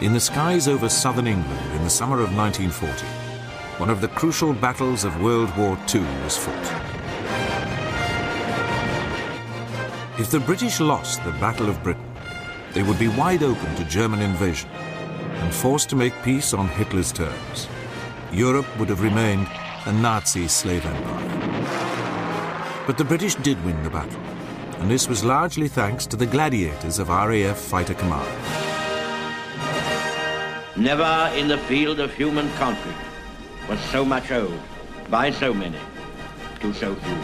In the skies over southern England in the summer of 1940, one of the crucial battles of World War II was fought. If the British lost the Battle of Britain, they would be wide open to German invasion and forced to make peace on Hitler's terms. Europe would have remained a Nazi slave empire. But the British did win the battle, and this was largely thanks to the Gladiators of RAF Fighter Command. Never in the field of human conflict was so much owed by so many to so few.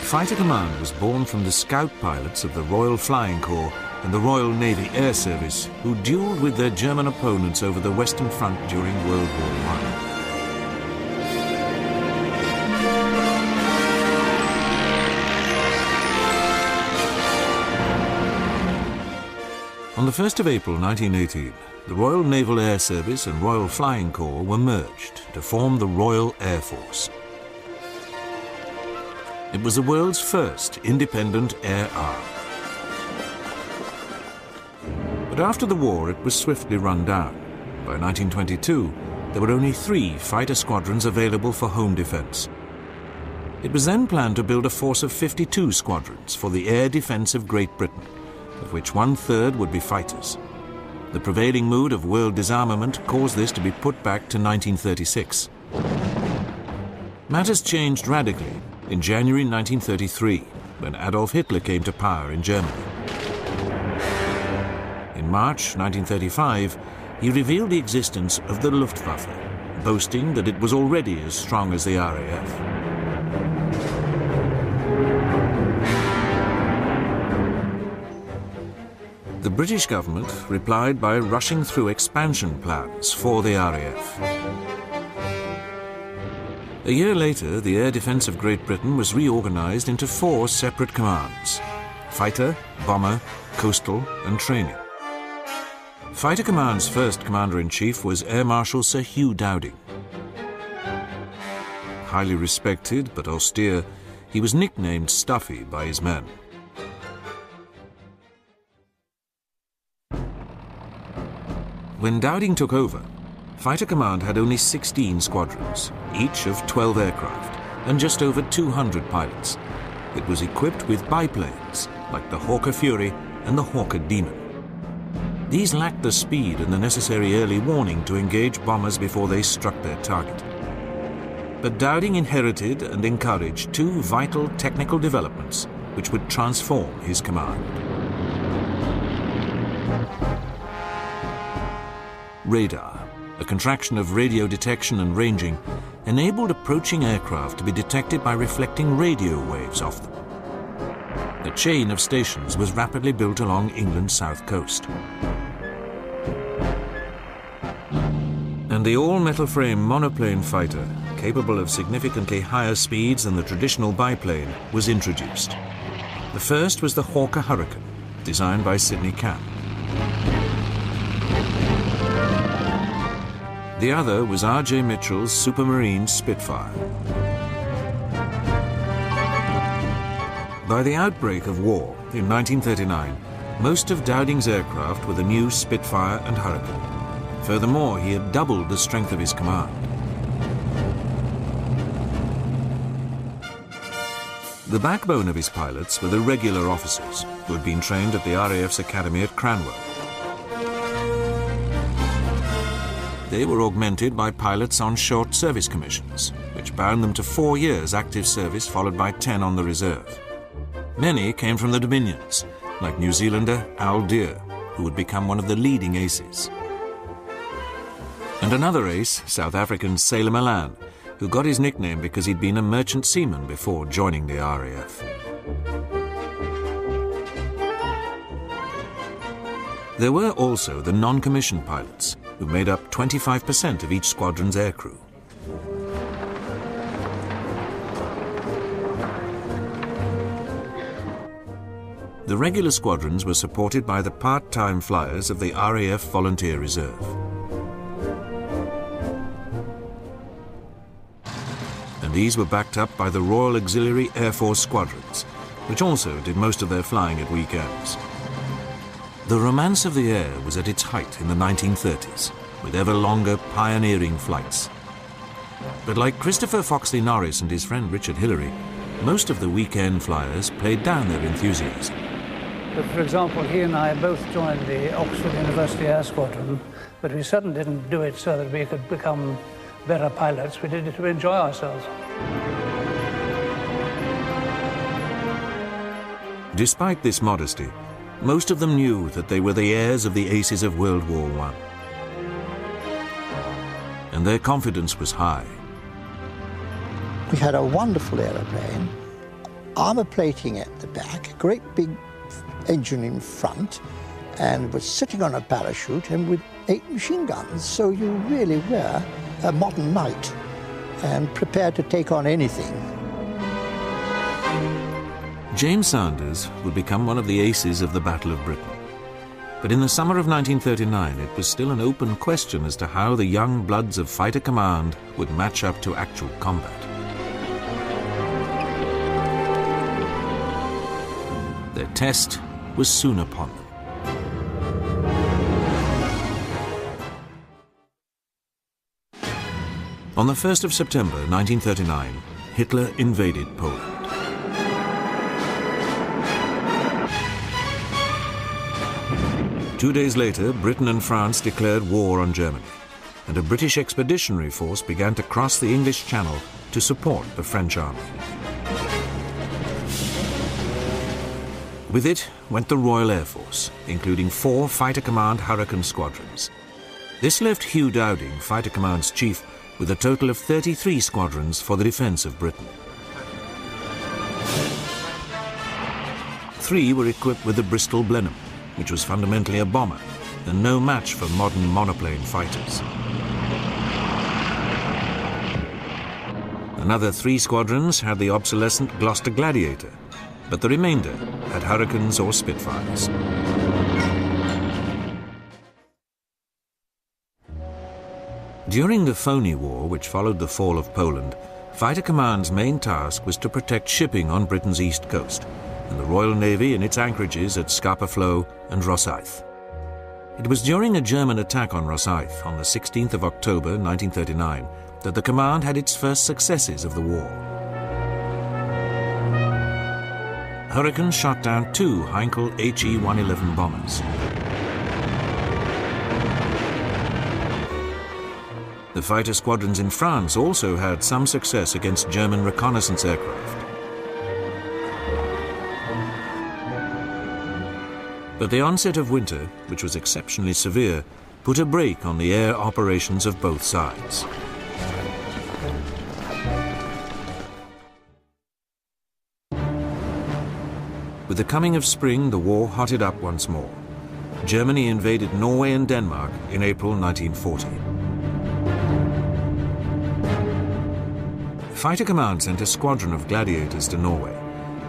Fighter Command was born from the scout pilots of the Royal Flying Corps and the Royal Navy Air Service, who duelled with their German opponents over the Western Front during World War I. On the 1st of April 1918, the Royal Naval Air Service and Royal Flying Corps were merged to form the Royal Air Force. It was the world's first independent air arm. But after the war, it was swiftly run down. By 1922, there were only 3 fighter squadrons available for home defense. It was then planned to build a force of 52 squadrons for the air defense of Great Britain, of which 1/3 would be fighters. The prevailing mood of world disarmament caused this to be put back to 1936. Matters changed radically in January 1933, when Adolf Hitler came to power in Germany. In March 1935, he revealed the existence of the Luftwaffe, boasting that it was already as strong as the RAF. The British government replied by rushing through expansion plans for the RAF. A year later, the air defense of Great Britain was reorganized into 4 separate commands: fighter, bomber, coastal, and training. Fighter Command's first commander-in-chief was Air Marshal Sir Hugh Dowding. Highly respected but austere, he was nicknamed Stuffy by his men. When Dowding took over, Fighter Command had only 16 squadrons, each of 12 aircraft, and just over 200 pilots. It was equipped with biplanes, like the Hawker Fury and the Hawker Demon. These lacked the speed and the necessary early warning to engage bombers before they struck their target. But Dowding inherited and encouraged 2 vital technical developments which would transform his command. Radar, a contraction of radio detection and ranging, enabled approaching aircraft to be detected by reflecting radio waves off them. A chain of stations was rapidly built along England's south coast. And the all-metal frame monoplane fighter, capable of significantly higher speeds than the traditional biplane, was introduced. The first was the Hawker Hurricane, designed by Sidney Camp. The other was R.J. Mitchell's Supermarine Spitfire. By the outbreak of war in 1939, most of Dowding's aircraft were the new Spitfire and Hurricane. Furthermore, he had doubled the strength of his command. The backbone of his pilots were the regular officers who had been trained at the RAF's academy at Cranwell. They were augmented by pilots on short service commissions, which bound them to 4 years active service followed by 10 on the reserve. Many came from the Dominions, like New Zealander Al Deer, who would become one of the leading aces. And another ace, South African Sailor Malan, who got his nickname because he'd been a merchant seaman before joining the RAF. There were also the non-commissioned pilots, who made up 25% of each squadron's aircrew. The regular squadrons were supported by the part-time flyers of the RAF Volunteer Reserve. And these were backed up by the Royal Auxiliary Air Force squadrons, which also did most of their flying at weekends. The romance of the air was at its height in the 1930s, with ever longer pioneering flights. But like Christopher Foxley Norris and his friend Richard Hillary, most of the weekend flyers played down their enthusiasm. But for example, he and I both joined the Oxford University Air Squadron, but we certainly didn't do it so that we could become better pilots. We did it to enjoy ourselves. Despite this modesty, most of them knew that they were the heirs of the aces of World War I. And their confidence was high. We had a wonderful aeroplane, armour plating at the back, a great big engine in front, and was sitting on a parachute and with 8 machine guns. So you really were a modern knight and prepared to take on anything. James Sanders would become one of the aces of the Battle of Britain. But in the summer of 1939, it was still an open question as to how the young bloods of Fighter Command would match up to actual combat. Their test was soon upon them. On the 1st of September 1939, Hitler invaded Poland. Two days later, Britain and France declared war on Germany, and a British expeditionary force began to cross the English Channel to support the French army. With it went the Royal Air Force, including 4 Fighter Command Hurricane squadrons. This left Hugh Dowding, Fighter Command's chief, with a total of 33 squadrons for the defence of Britain. 3 were equipped with the Bristol Blenheim, which was fundamentally a bomber and no match for modern monoplane fighters. Another 3 squadrons had the obsolescent Gloucester Gladiator, but the remainder had Hurricanes or Spitfires. During the Phoney War, which followed the fall of Poland, Fighter Command's main task was to protect shipping on Britain's east coast, and the Royal Navy in its anchorages at Scapa Flow and Rosyth. It was during a German attack on Rosyth on the 16th of October 1939 that the command had its first successes of the war. Hurricane shot down 2 Heinkel HE-111 bombers. The fighter squadrons in France also had some success against German reconnaissance aircraft. But the onset of winter, which was exceptionally severe, put a brake on the air operations of both sides. With the coming of spring, the war hotted up once more. Germany invaded Norway and Denmark in April 1940. Fighter Command sent a squadron of Gladiators to Norway,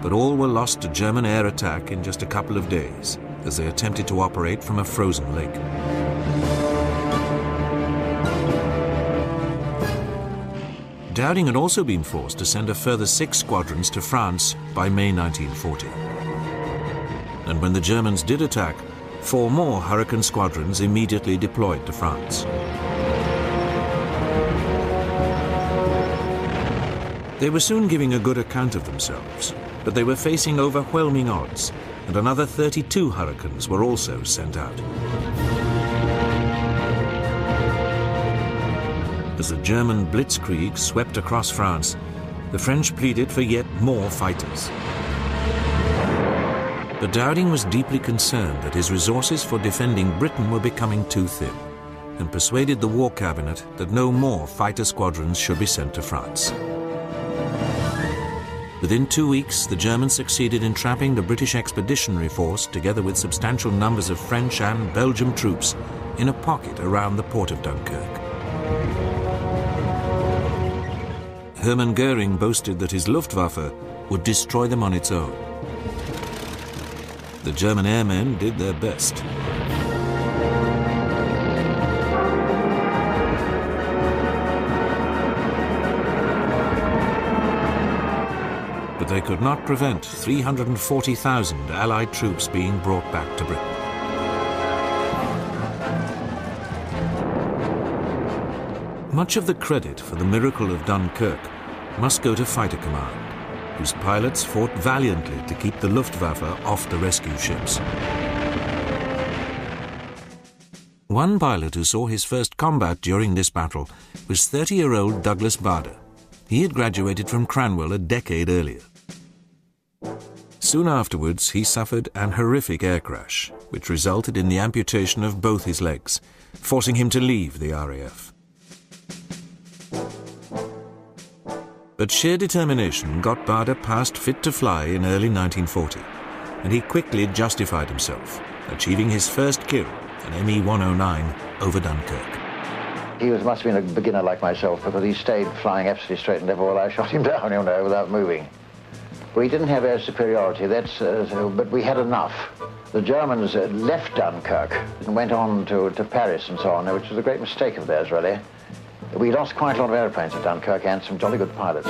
but all were lost to German air attack in just a couple of days as they attempted to operate from a frozen lake. Dowding had also been forced to send a further 6 squadrons to France by May 1940. And when the Germans did attack, 4 more Hurricane squadrons immediately deployed to France. They were soon giving a good account of themselves, but they were facing overwhelming odds, and another 32 Hurricanes were also sent out. As the German blitzkrieg swept across France, the French pleaded for yet more fighters. But Dowding was deeply concerned that his resources for defending Britain were becoming too thin, and persuaded the War Cabinet that no more fighter squadrons should be sent to France. Within 2 weeks, the Germans succeeded in trapping the British Expeditionary Force, together with substantial numbers of French and Belgian troops, in a pocket around the port of Dunkirk. Hermann Goering boasted that his Luftwaffe would destroy them on its own. The German airmen did their best. But but they could not prevent 340,000 Allied troops being brought back to Britain. Much of the credit for the miracle of Dunkirk must go to Fighter Command, whose pilots fought valiantly to keep the Luftwaffe off the rescue ships. One pilot who saw his first combat during this battle was 30-year-old Douglas Bader. He had graduated from Cranwell a decade earlier. Soon afterwards, he suffered an horrific air crash, which resulted in the amputation of both his legs, forcing him to leave the RAF. But sheer determination got Bader past fit to fly in early 1940, and he quickly justified himself, achieving his first kill, an ME-109, over Dunkirk. He must have been a beginner like myself, because he stayed flying absolutely straight and level while I shot him down, you know, without moving. We didn't have air superiority, but we had enough. The Germans left Dunkirk and went on to Paris and so on, which was a great mistake of theirs, really. We lost quite a lot of airplanes at Dunkirk and some jolly good pilots.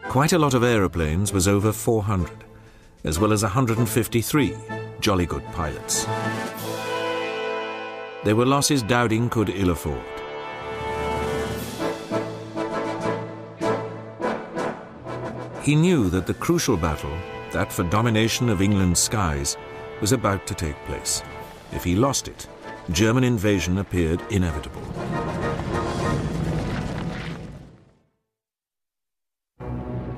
Quite a lot of aeroplanes was over 400, as well as 153 jolly good pilots. They were losses Dowding could ill afford. He knew that the crucial battle, that for domination of England's skies, was about to take place. If he lost it, German invasion appeared inevitable.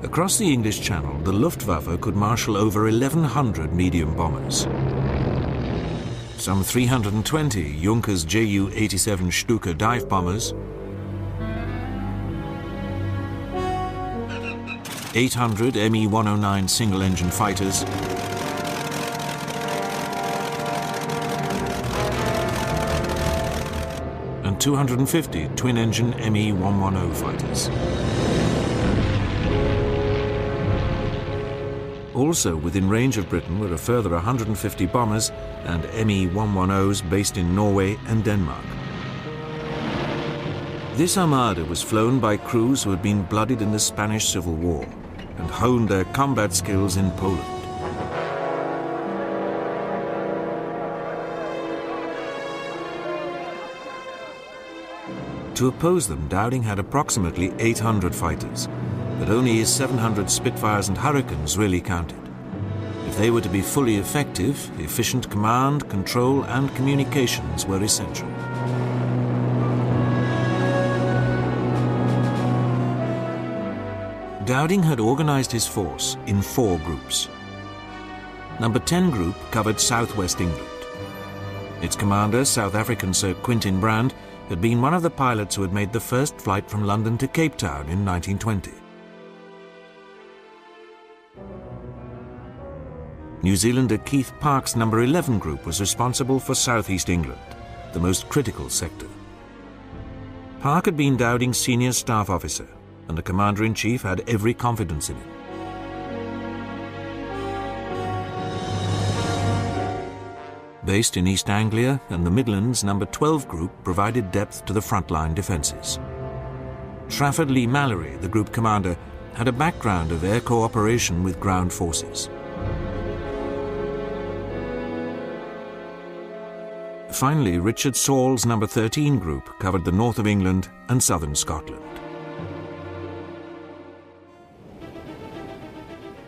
Across the English Channel, the Luftwaffe could marshal over 1,100 medium bombers. Some 320 Junkers Ju-87 Stuka dive bombers, 800 Me-109 single-engine fighters, and 250 twin-engine Me-110 fighters. Also within range of Britain were a further 150 bombers and Me-110s based in Norway and Denmark. This armada was flown by crews who had been blooded in the Spanish Civil War and honed their combat skills in Poland. To oppose them, Dowding had approximately 800 fighters, but only his 700 Spitfires and Hurricanes really counted. If they were to be fully effective, efficient command, control and communications were essential. Dowding had organized his force in 4 groups. Number 10 Group covered southwest England. Its commander, South African Sir Quintin Brand, had been one of the pilots who had made the first flight from London to Cape Town in 1920. New Zealander Keith Park's Number 11 Group was responsible for southeast England, the most critical sector. Park had been Dowding's senior staff officer, and the Commander-in-Chief had every confidence in him. Based in East Anglia and the Midlands, Number 12 Group provided depth to the frontline defences. Trafford Lee Mallory, the group commander, had a background of air cooperation with ground forces. Finally, Richard Saul's Number 13 Group covered the north of England and southern Scotland.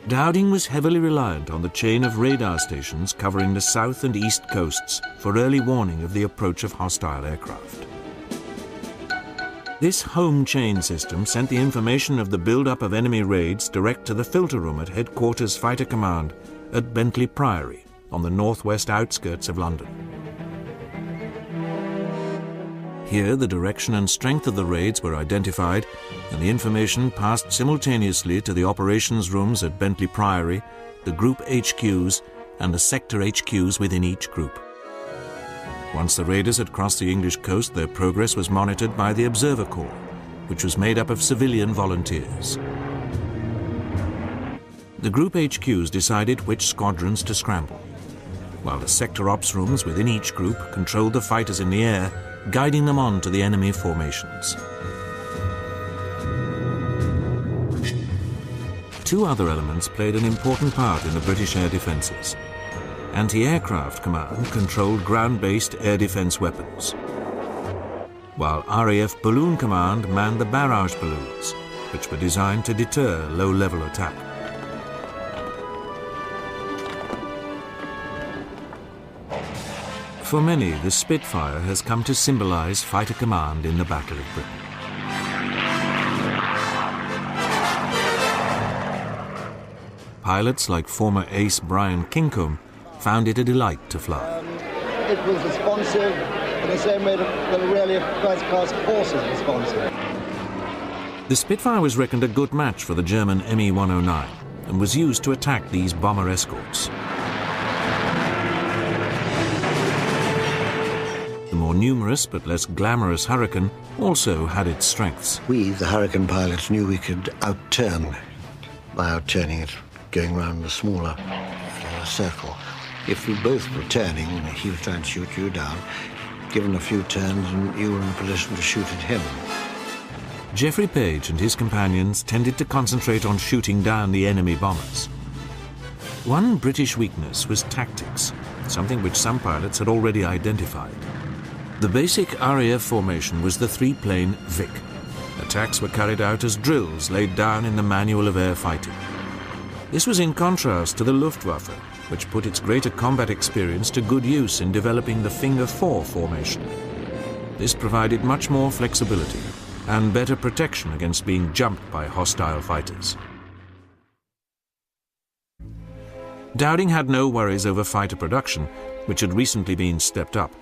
Dowding was heavily reliant on the chain of radar stations covering the south and east coasts for early warning of the approach of hostile aircraft. This home chain system sent the information of the build-up of enemy raids direct to the filter room at Headquarters Fighter Command at Bentley Priory on the northwest outskirts of London. Here, the direction and strength of the raids were identified, and the information passed simultaneously to the operations rooms at Bentley Priory, the group HQs, and the sector HQs within each group. Once the raiders had crossed the English coast, their progress was monitored by the Observer Corps, which was made up of civilian volunteers. The group HQs decided which squadrons to scramble, while the sector ops rooms within each group controlled the fighters in the air, guiding them on to the enemy formations. two other elements played an important part in the British air defences. Anti-aircraft command controlled ground-based air defence weapons, while RAF balloon command manned the barrage balloons, which were designed to deter low-level attack. For many, the Spitfire has come to symbolise fighter command in the Battle of Britain. Pilots like former ace Brian Kincombe found it a delight to fly. It was responsive in the same way that a really first-class horse is responsive. The Spitfire was reckoned a good match for the German Me-109 and was used to attack these bomber escorts. The more numerous but less glamorous Hurricane also had its strengths. We, the Hurricane pilots, knew we could outturn by outturning it, going round the smaller circle. If we both were turning, he was trying to shoot you down, given a few turns and you were in a position to shoot at him. Geoffrey Page and his companions tended to concentrate on shooting down the enemy bombers. One British weakness was tactics, something which some pilots had already identified. The basic RAF formation was the three-plane Vic. Attacks were carried out as drills laid down in the Manual of Air Fighting. This was in contrast to the Luftwaffe, which put its greater combat experience to good use in developing the Finger 4 formation. This provided much more flexibility and better protection against being jumped by hostile fighters. Dowding had no worries over fighter production, which had recently been stepped up.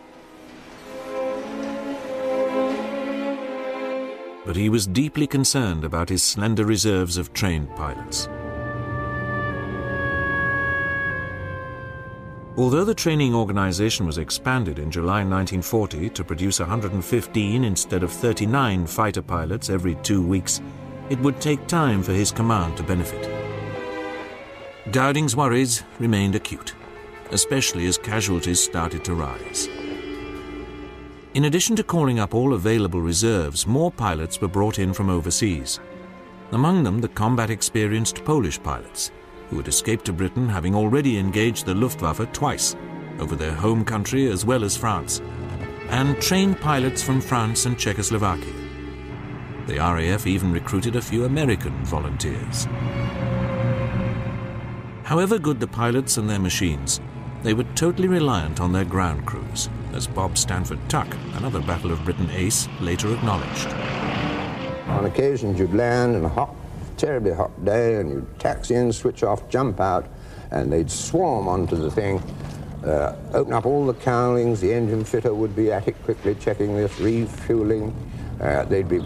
But he was deeply concerned about his slender reserves of trained pilots. Although the training organization was expanded in July 1940 to produce 115 instead of 39 fighter pilots every 2 weeks, it would take time for his command to benefit. Dowding's worries remained acute, especially as casualties started to rise. In addition to calling up all available reserves, more pilots were brought in from overseas. Among them, the combat-experienced Polish pilots, who had escaped to Britain having already engaged the Luftwaffe twice, over their home country as well as France, and trained pilots from France and Czechoslovakia. The RAF even recruited a few American volunteers. However good the pilots and their machines, they were totally reliant on their ground crews, as Bob Stanford Tuck, another Battle of Britain ace, later acknowledged. On occasions you'd land on a hot, terribly hot day and you'd taxi in, switch off, jump out, and they'd swarm onto the thing, open up all the cowlings, the engine fitter would be at it quickly checking this, refueling, they'd be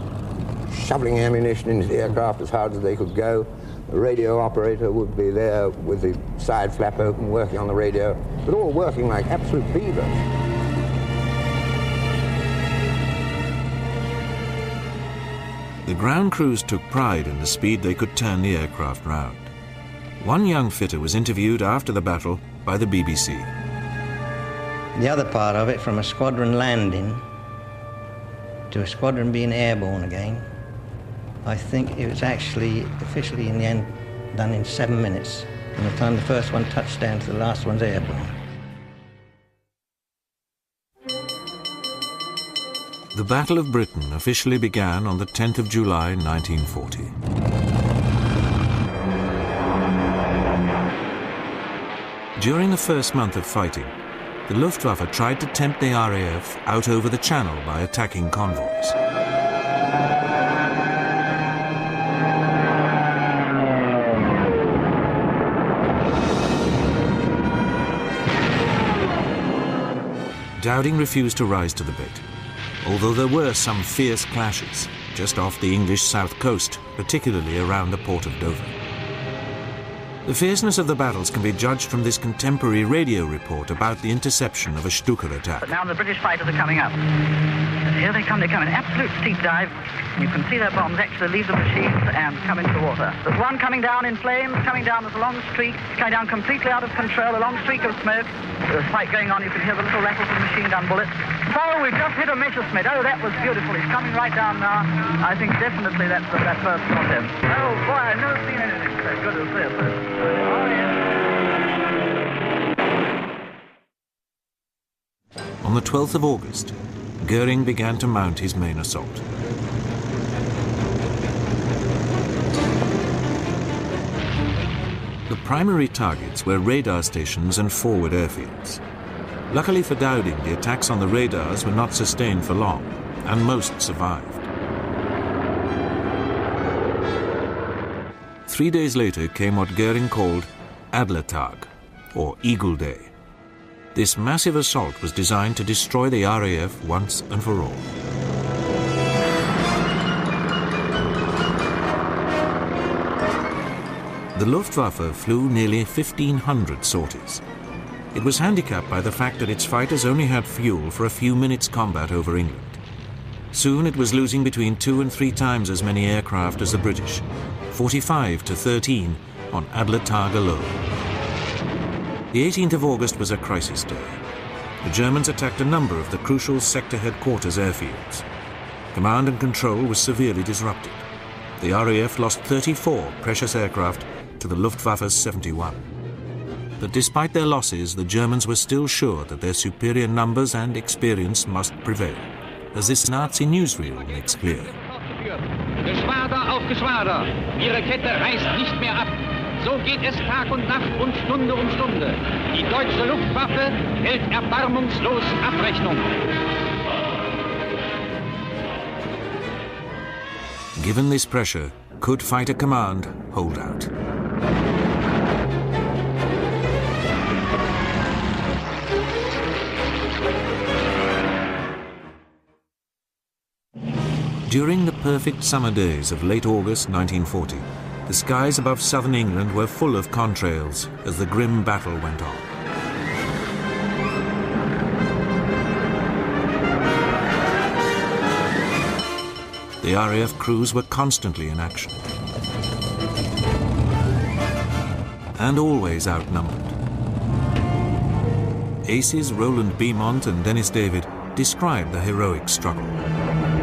shoveling ammunition into the aircraft as hard as they could go. The radio operator would be there with the side flap open, working on the radio, but all working like absolute beavers. The ground crews took pride in the speed they could turn the aircraft round. One young fitter was interviewed after the battle by the BBC. The other part of it, from a squadron landing to a squadron being airborne again, I think it was actually officially in the end done in 7 minutes, from the time the first one touched down to the last one's airborne. The Battle of Britain officially began on the 10th of July 1940. During the first month of fighting, the Luftwaffe tried to tempt the RAF out over the Channel by attacking convoys. Dowding refused to rise to the bait, although there were some fierce clashes just off the English south coast, particularly around the port of Dover. The fierceness of the battles can be judged from this contemporary radio report about the interception of a Stuka attack. But now the British fighters are coming up. Here they come in an absolute steep dive. You can see their bombs actually leave the machines and come into the water. There's one coming down in flames, coming down with a long streak, coming down completely out of control, a long streak of smoke. There's a fight going on. You can hear the little rattle from the machine gun bullets. So we've just hit a Messerschmitt. Oh, that was beautiful. He's coming right down now. I think definitely that's that first shot him. Oh, boy, I've never seen anything so good as this. Oh, yes. On the 12th of August, Goering began to mount his main assault. The primary targets were radar stations and forward airfields. Luckily for Dowding, the attacks on the radars were not sustained for long, and most survived. 3 days later came what Goering called Adlertag, or Eagle Day. This massive assault was designed to destroy the RAF once and for all. The Luftwaffe flew nearly 1,500 sorties. It was handicapped by the fact that its fighters only had fuel for a few minutes' combat over England. Soon it was losing between 2 and 3 times as many aircraft as the British, 45 to 13 on Adlertag alone. The 18th of August was a crisis day. The Germans attacked a number of the crucial sector headquarters airfields. Command and control was severely disrupted. The RAF lost 34 precious aircraft to the Luftwaffe's 71. But despite their losses, the Germans were still sure that their superior numbers and experience must prevail, as this Nazi newsreel makes clear. Geschwader auf Geschwader. Ihre Kette reißt nicht mehr ab. So geht es Tag und Nacht und Stunde um Stunde. Die deutsche Luftwaffe hält erbarmungslos Abrechnung. Given this pressure, could Fighter Command hold out? During the perfect summer days of late August 1940, the skies above southern England were full of contrails as the grim battle went on. The RAF crews were constantly in action and always outnumbered. Aces Roland Beaumont and Dennis David described the heroic struggle.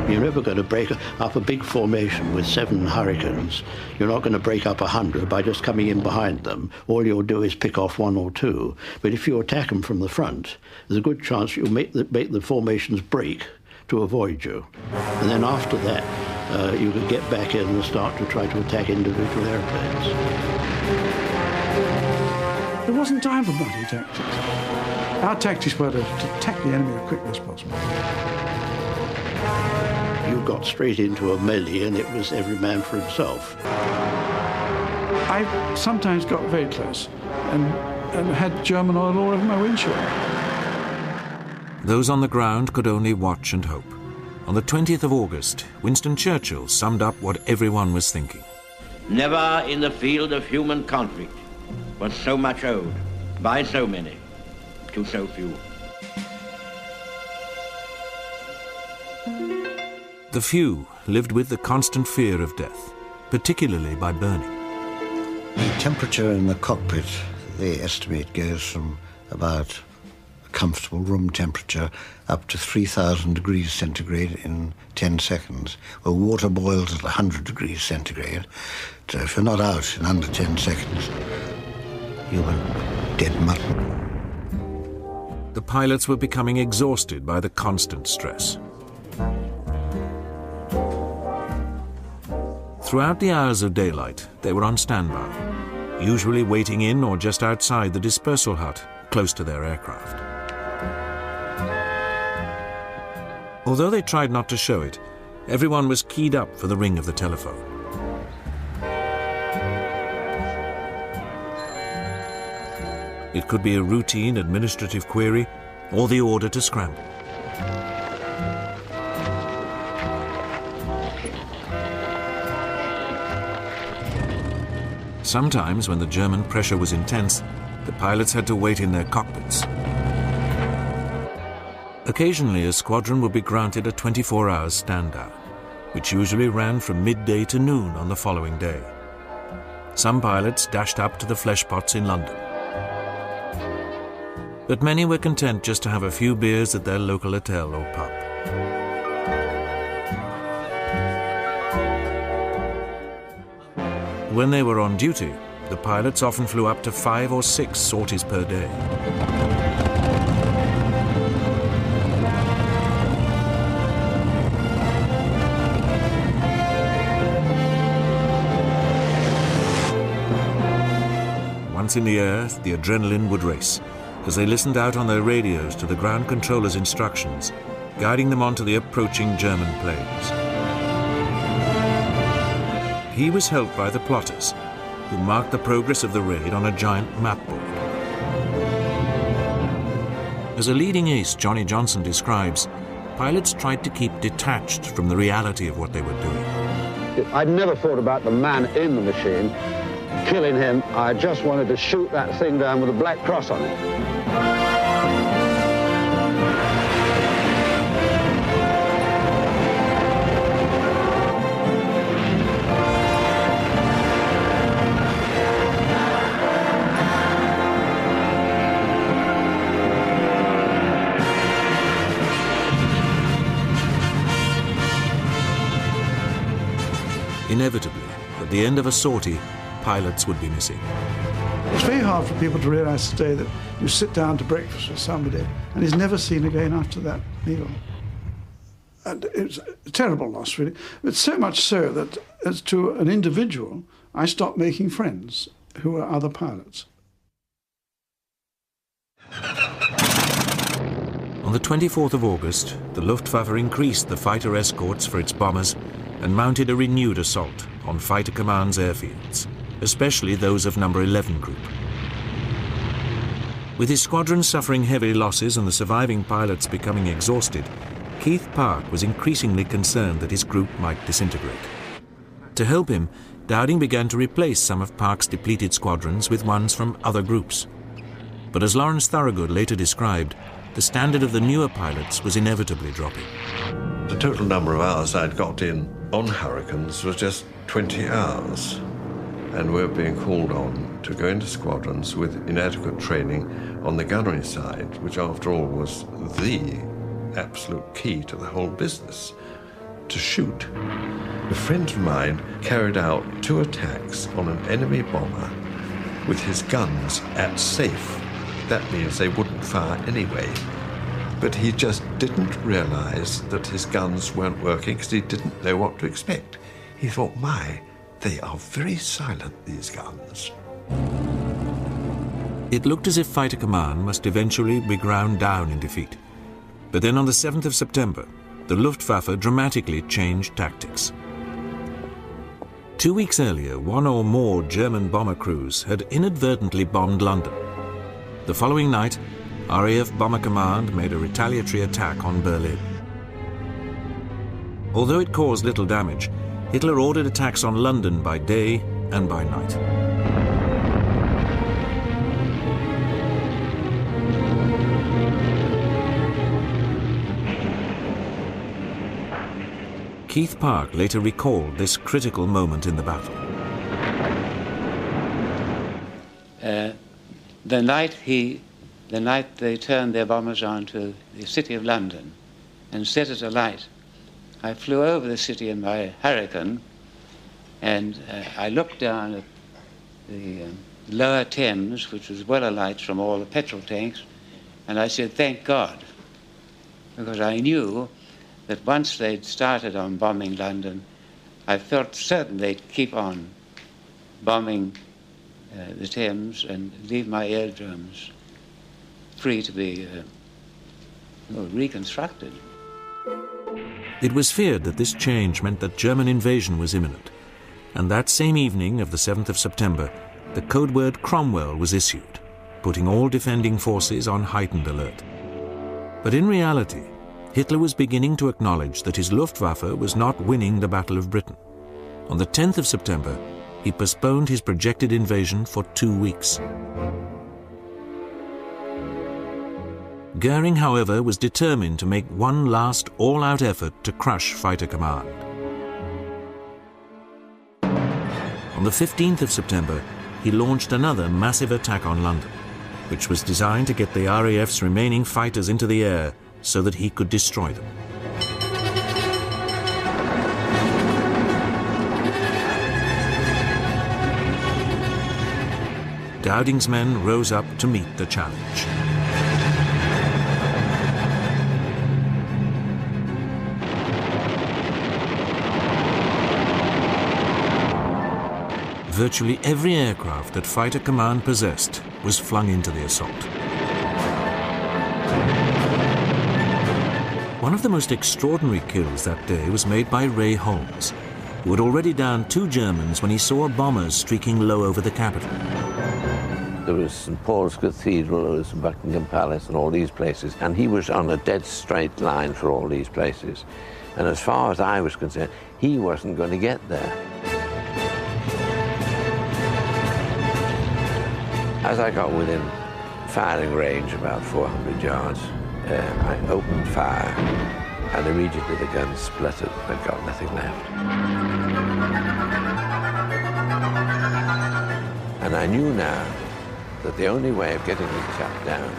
You're never going to break up a big formation with 7 Hurricanes. You're not going to break up 100 by just coming in behind them. All you'll do is pick off 1 or 2. But if you attack them from the front, there's a good chance you'll make the formations break to avoid you. And then after that, you could get back in and start to try to attack individual airplanes. There wasn't time for bloody tactics. Our tactics were to attack the enemy as quickly as possible. You got straight into a melee and it was every man for himself. I sometimes got very close and had German oil all over my windshield. Those on the ground could only watch and hope. On the 20th of August, Winston Churchill summed up what everyone was thinking. Never in the field of human conflict was so much owed by so many to so few. The few lived with the constant fear of death, particularly by burning. The temperature in the cockpit, they estimate, goes from about a comfortable room temperature up to 3,000 degrees centigrade in 10 seconds. Well, water boils at 100 degrees centigrade, so if you're not out in under 10 seconds, you're dead mutton. The pilots were becoming exhausted by the constant stress. Throughout the hours of daylight, they were on standby, usually waiting in or just outside the dispersal hut, close to their aircraft. Although they tried not to show it, everyone was keyed up for the ring of the telephone. It could be a routine administrative query or the order to scramble. Sometimes, when the German pressure was intense, the pilots had to wait in their cockpits. Occasionally, a squadron would be granted a 24-hour stand-down, which usually ran from midday to noon on the following day. Some pilots dashed up to the flesh pots in London. But many were content just to have a few beers at their local hotel or pub. When they were on duty, the pilots often flew up to 5 or 6 sorties per day. Once in the air, the adrenaline would race, as they listened out on their radios to the ground controller's instructions, guiding them onto the approaching German planes. He was helped by the plotters, who marked the progress of the raid on a giant map board. As a leading ace Johnny Johnson describes, pilots tried to keep detached from the reality of what they were doing. I'd never thought about the man in the machine, killing him. I just wanted to shoot that thing down with a black cross on it. Inevitably, at the end of a sortie, pilots would be missing. It's very hard for people to realise today that you sit down to breakfast with somebody and he's never seen again after that meal. And it's a terrible loss, really. But so much so that, as to an individual, I stopped making friends who were other pilots. On the 24th of August, the Luftwaffe increased the fighter escorts for its bombers and mounted a renewed assault on Fighter Command's airfields, especially those of No. 11 Group. With his squadron suffering heavy losses and the surviving pilots becoming exhausted, Keith Park was increasingly concerned that his group might disintegrate. To help him, Dowding began to replace some of Park's depleted squadrons with ones from other groups. But as Lawrence Thorogood later described, the standard of the newer pilots was inevitably dropping. The total number of hours I'd got in on Hurricanes was just 20 hours. And we were being called on to go into squadrons with inadequate training on the gunnery side, which after all was the absolute key to the whole business, to shoot. A friend of mine carried out 2 attacks on an enemy bomber with his guns at safe. That means they wouldn't fire anyway. But he just didn't realize that his guns weren't working because he didn't know what to expect. He thought, my, they are very silent, these guns. It looked as if Fighter Command must eventually be ground down in defeat. But then on the 7th of September, the Luftwaffe dramatically changed tactics. 2 weeks earlier, one or more German bomber crews had inadvertently bombed London. The following night, RAF Bomber Command made a retaliatory attack on Berlin. Although it caused little damage, Hitler ordered attacks on London by day and by night. Keith Park later recalled this critical moment in the battle. The night they turned their bombers onto the city of London and set it alight, I flew over the city in my Hurricane, and I looked down at the lower Thames, which was well alight from all the petrol tanks, and I said, thank God, because I knew that once they'd started on bombing London, I felt certain they'd keep on bombing the Thames and leave my aerodromes free to be reconstructed. It was feared that this change meant that German invasion was imminent, and that same evening of the 7th of September, the code word Cromwell was issued, putting all defending forces on heightened alert. But in reality, Hitler was beginning to acknowledge that his Luftwaffe was not winning the Battle of Britain. On the 10th of September, he postponed his projected invasion for 2 weeks. Goering, however, was determined to make one last all-out effort to crush Fighter Command. On the 15th of September, he launched another massive attack on London, which was designed to get the RAF's remaining fighters into the air so that he could destroy them. Dowding's men rose up to meet the challenge. Virtually every aircraft that Fighter Command possessed was flung into the assault. One of the most extraordinary kills that day was made by Ray Holmes, who had already downed 2 Germans when he saw bombers streaking low over the capital. There was St. Paul's Cathedral, there was Buckingham Palace and all these places, and he was on a dead straight line for all these places. And as far as I was concerned, he wasn't going to get there. As I got within firing range, about 400 yards, I opened fire, and immediately the gun spluttered. I'd got nothing left. And I knew now that the only way of getting this chap down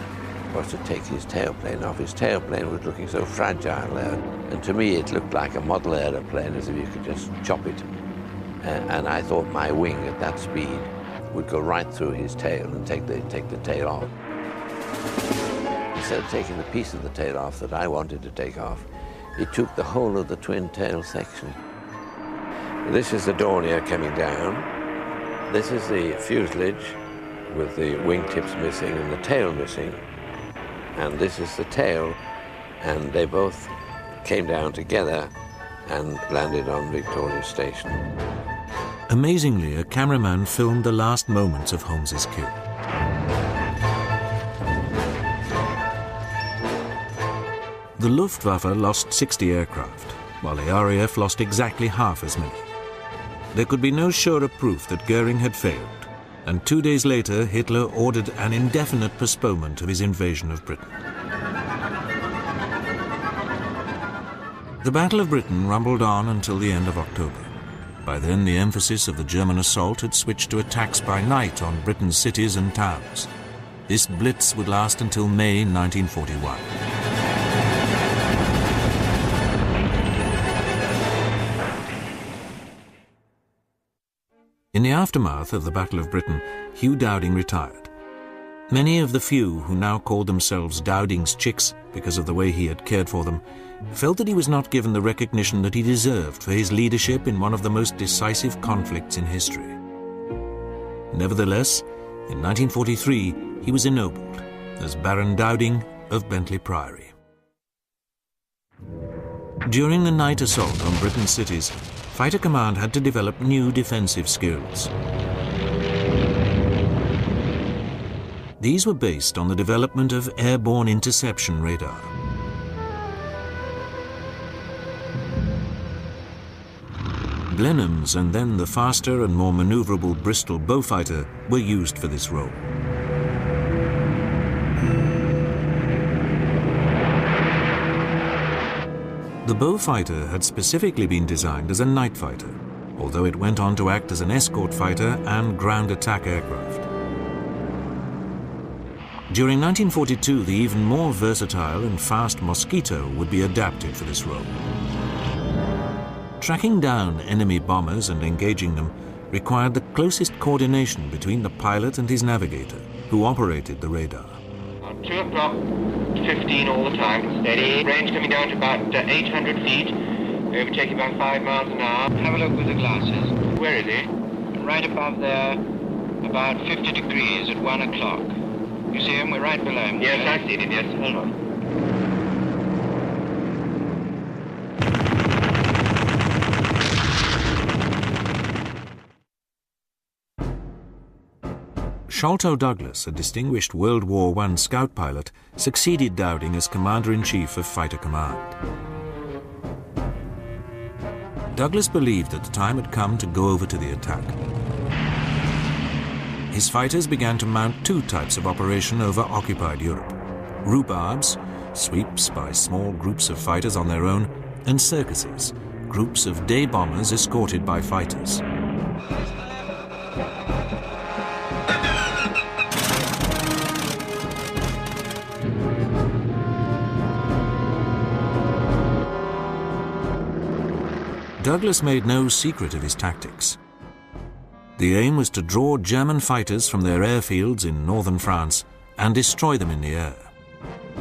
was to take his tailplane off. His tailplane was looking so fragile there, and to me it looked like a model aeroplane, as if you could just chop it. And I thought my wing at that speed would go right through his tail and take the tail off. Instead of taking the piece of the tail off that I wanted to take off, it took the whole of the twin tail section. This is the Dornier coming down. This is the fuselage with the wingtips missing and the tail missing. And this is the tail, and they both came down together and landed on Victoria Station. Amazingly, a cameraman filmed the last moments of Holmes's kill. The Luftwaffe lost 60 aircraft, while the RAF lost exactly half as many. There could be no surer proof that Goering had failed, and 2 days later Hitler ordered an indefinite postponement of his invasion of Britain. The Battle of Britain rumbled on until the end of October. By then, the emphasis of the German assault had switched to attacks by night on Britain's cities and towns. This blitz would last until May 1941. In the aftermath of the Battle of Britain, Hugh Dowding retired. Many of the few who now called themselves Dowding's chicks because of the way he had cared for them felt that he was not given the recognition that he deserved for his leadership in one of the most decisive conflicts in history. Nevertheless, in 1943, he was ennobled as Baron Dowding of Bentley Priory. During the night assault on Britain's cities, Fighter Command had to develop new defensive skills. These were based on the development of airborne interception radar. Blenheims and then the faster and more maneuverable Bristol Beaufighter were used for this role. The Beaufighter had specifically been designed as a night fighter, although it went on to act as an escort fighter and ground attack aircraft. During 1942, the even more versatile and fast Mosquito would be adapted for this role. Tracking down enemy bombers and engaging them required the closest coordination between the pilot and his navigator, who operated the radar. 2 o'clock, 15 all the time, steady. Range coming down to about 800 feet, overtaking about 5 miles an hour. Have a look with the glasses. Where is he? Right above there, about 50 degrees at 1 o'clock. You see him? We're right below him. Yes, I see him, yes. Hold on. Sholto Douglas, a distinguished World War I scout pilot, succeeded Dowding as Commander-in-Chief of Fighter Command. Douglas believed that the time had come to go over to the attack. His fighters began to mount 2 types of operation over occupied Europe. rhubarbs, sweeps by small groups of fighters on their own, and circuses, groups of day bombers escorted by fighters. Douglas made no secret of his tactics. The aim was to draw German fighters from their airfields in northern France and destroy them in the air.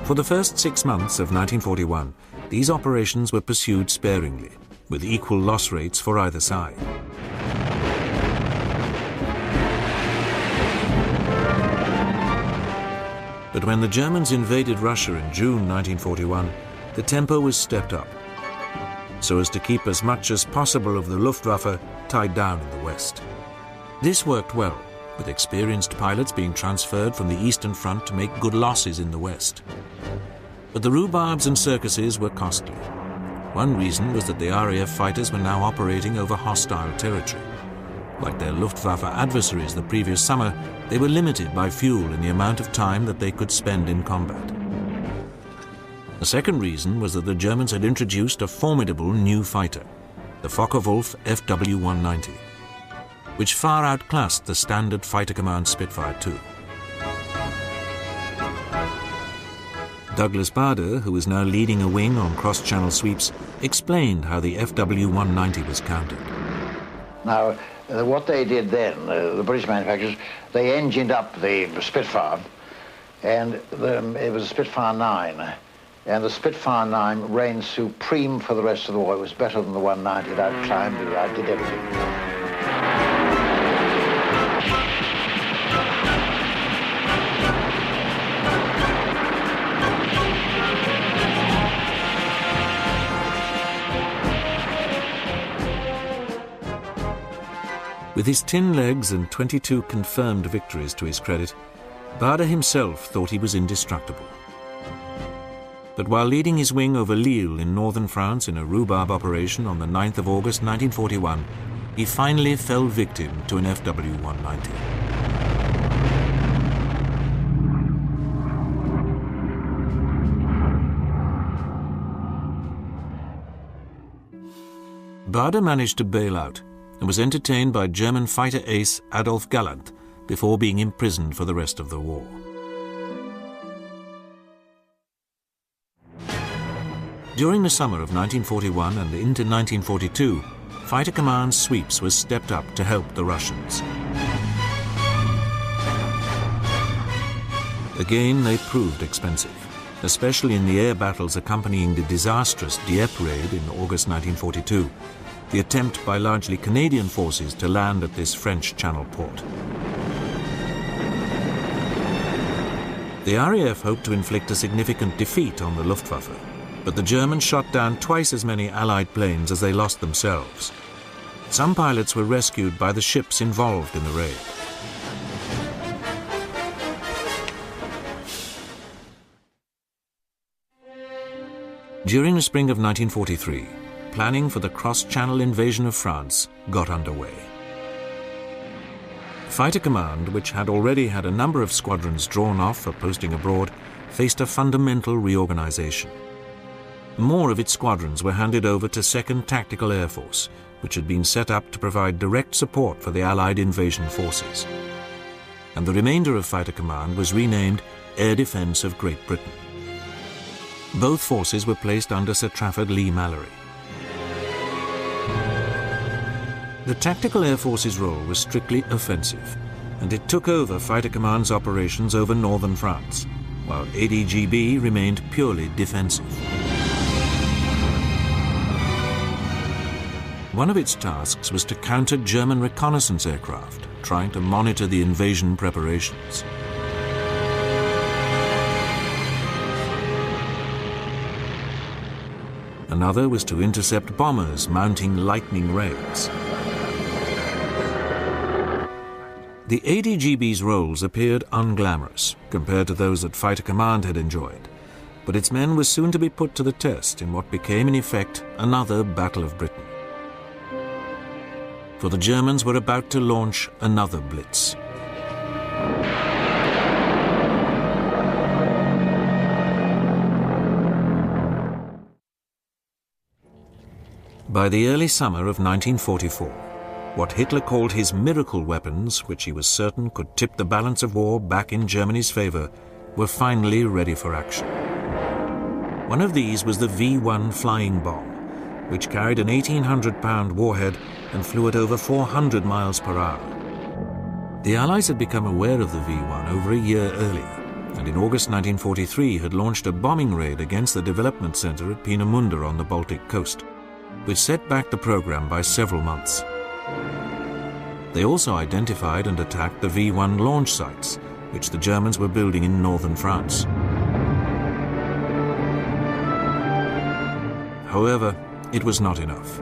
For the first 6 months of 1941, these operations were pursued sparingly, with equal loss rates for either side. But when the Germans invaded Russia in June 1941, the tempo was stepped up, so as to keep as much as possible of the Luftwaffe tied down in the west. This worked well, with experienced pilots being transferred from the Eastern Front to make good losses in the west. But the rhubarbs and circuses were costly. One reason was that the RAF fighters were now operating over hostile territory. Like their Luftwaffe adversaries the previous summer, they were limited by fuel in the amount of time that they could spend in combat. The second reason was that the Germans had introduced a formidable new fighter, the Focke-Wulf FW-190, which far outclassed the standard Fighter Command Spitfire II. Douglas Bader, who was now leading a wing on cross-channel sweeps, explained how the FW-190 was countered. Now, what they did then, the British manufacturers, they engined up the Spitfire, and it was a Spitfire 9. And the Spitfire 9 reigned supreme for the rest of the war. It was better than the 190. It outclimbed it, outdid everything. With his tin legs and 22 confirmed victories to his credit, Bader himself thought he was indestructible. But while leading his wing over Lille in northern France in a rhubarb operation on the 9th of August 1941, he finally fell victim to an FW-190. Bader managed to bail out and was entertained by German fighter ace Adolf Galland before being imprisoned for the rest of the war. During the summer of 1941 and into 1942, Fighter Command sweeps were stepped up to help the Russians. Again, they proved expensive, especially in the air battles accompanying the disastrous Dieppe raid in August 1942, the attempt by largely Canadian forces to land at this French Channel port. The RAF hoped to inflict a significant defeat on the Luftwaffe, but the Germans shot down twice as many Allied planes as they lost themselves. Some pilots were rescued by the ships involved in the raid. During the spring of 1943, planning for the cross-channel invasion of France got underway. Fighter Command, which had already had a number of squadrons drawn off for posting abroad, faced a fundamental reorganization. More of its squadrons were handed over to 2nd Tactical Air Force, which had been set up to provide direct support for the Allied invasion forces. And the remainder of Fighter Command was renamed Air Defence of Great Britain. Both forces were placed under Sir Trafford Leigh-Mallory. The Tactical Air Force's role was strictly offensive, and it took over Fighter Command's operations over northern France, while ADGB remained purely defensive. One of its tasks was to counter German reconnaissance aircraft, trying to monitor the invasion preparations. Another was to intercept bombers mounting lightning raids. The ADGB's roles appeared unglamorous compared to those that Fighter Command had enjoyed, but its men were soon to be put to the test in what became in effect another Battle of Britain. For the Germans were about to launch another blitz. By the early summer of 1944, what Hitler called his miracle weapons, which he was certain could tip the balance of war back in Germany's favor, were finally ready for action. One of these was the V-1 flying bomb, which carried an 1,800-pound warhead and flew at over 400 miles per hour. The Allies had become aware of the V-1 over a year earlier, and in August 1943 had launched a bombing raid against the development center at Peenemünde on the Baltic coast, which set back the program by several months. They also identified and attacked the V-1 launch sites, which the Germans were building in northern France. However, it was not enough.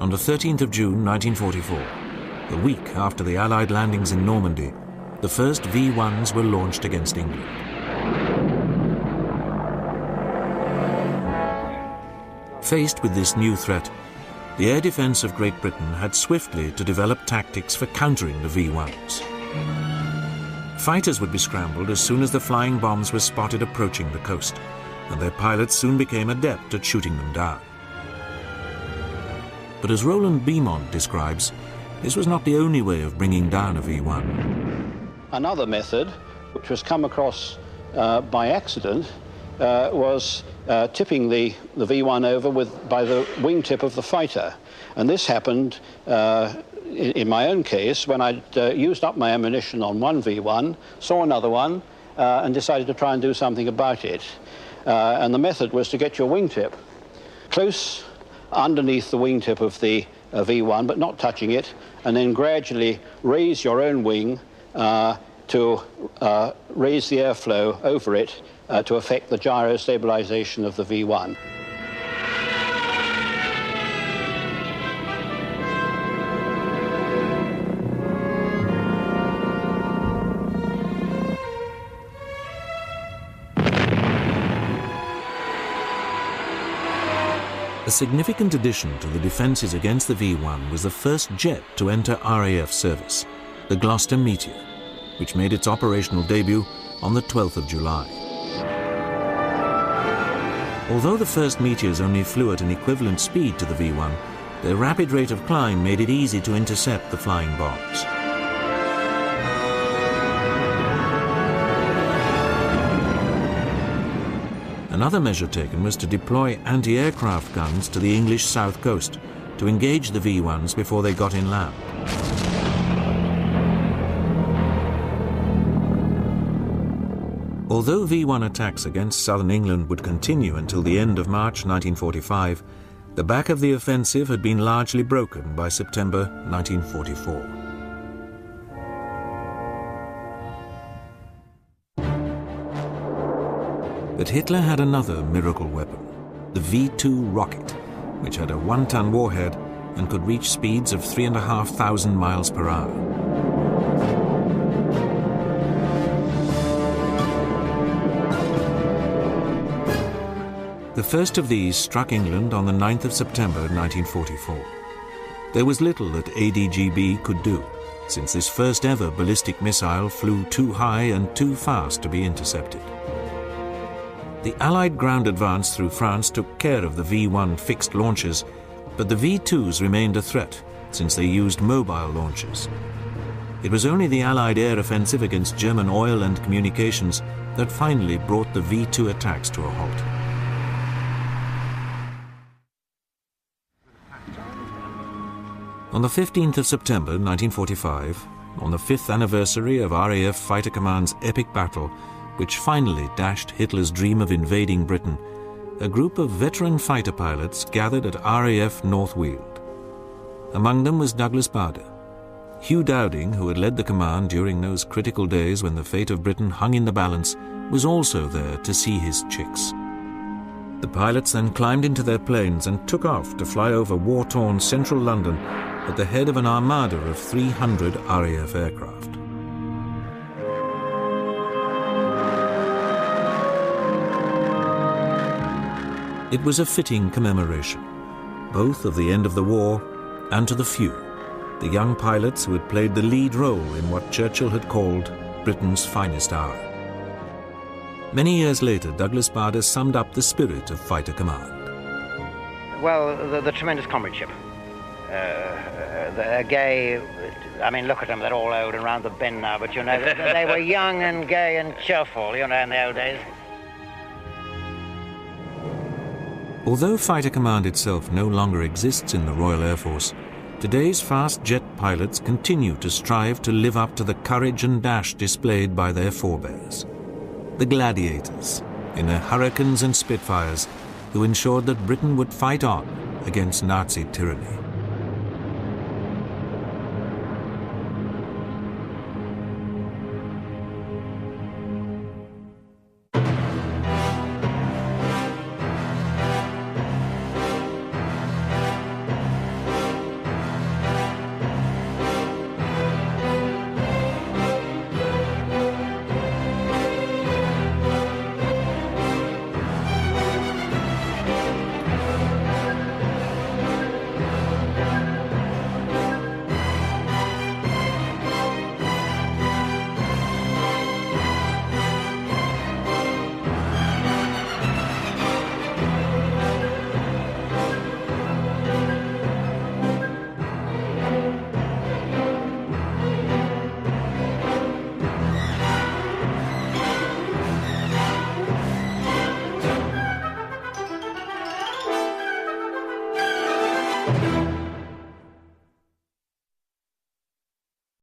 On the 13th of June 1944, a week after the Allied landings in Normandy, the first V-1s were launched against England. Faced with this new threat, the air defense of Great Britain had swiftly to develop tactics for countering the V-1s. Fighters would be scrambled as soon as the flying bombs were spotted approaching the coast, and their pilots soon became adept at shooting them down. But as Roland Beaumont describes, this was not the only way of bringing down a V-1. Another method, which was come across by accident, was tipping the V-1 over by the wingtip of the fighter. And this happened, in my own case, when I'd used up my ammunition on one V-1, saw another one, and decided to try and do something about it. And the method was to get your wingtip close underneath the wingtip of the V-1, but not touching it, and then gradually raise your own wing to raise the airflow over it to affect the gyro stabilization of the V-1. A significant addition to the defences against the V-1 was the first jet to enter RAF service, the Gloucester Meteor, which made its operational debut on the 12th of July. Although the first Meteors only flew at an equivalent speed to the V-1, their rapid rate of climb made it easy to intercept the flying bombs. Another measure taken was to deploy anti-aircraft guns to the English south coast to engage the V-1s before they got inland. Although V-1 attacks against southern England would continue until the end of March 1945, the back of the offensive had been largely broken by September 1944. But Hitler had another miracle weapon, the V-2 rocket, which had a 1-ton warhead and could reach speeds of 3,500 miles per hour. The first of these struck England on the 9th of September 1944. There was little that ADGB could do, since this first ever ballistic missile flew too high and too fast to be intercepted. The Allied ground advance through France took care of the V-1 fixed launches, but the V-2s remained a threat, since they used mobile launchers. It was only the Allied air offensive against German oil and communications that finally brought the V-2 attacks to a halt. On the 15th of September 1945, on the 5th anniversary of RAF Fighter Command's epic battle, which finally dashed Hitler's dream of invading Britain, a group of veteran fighter pilots gathered at RAF North Weald. Among them was Douglas Bader. Hugh Dowding, who had led the command during those critical days when the fate of Britain hung in the balance, was also there to see his chicks. The pilots then climbed into their planes and took off to fly over war-torn central London at the head of an armada of 300 RAF aircraft. It was a fitting commemoration, both of the end of the war and to the few, the young pilots who had played the lead role in what Churchill had called Britain's finest hour. Many years later, Douglas Bader summed up the spirit of Fighter Command. Well, the tremendous comradeship. They're gay. I mean, look at them, they're all old and round the bend now, but, you know, they were young and gay and cheerful, you know, in the old days. Although Fighter Command itself no longer exists in the Royal Air Force, today's fast jet pilots continue to strive to live up to the courage and dash displayed by their forebears. The Gladiators, in their Hurricanes and Spitfires, who ensured that Britain would fight on against Nazi tyranny.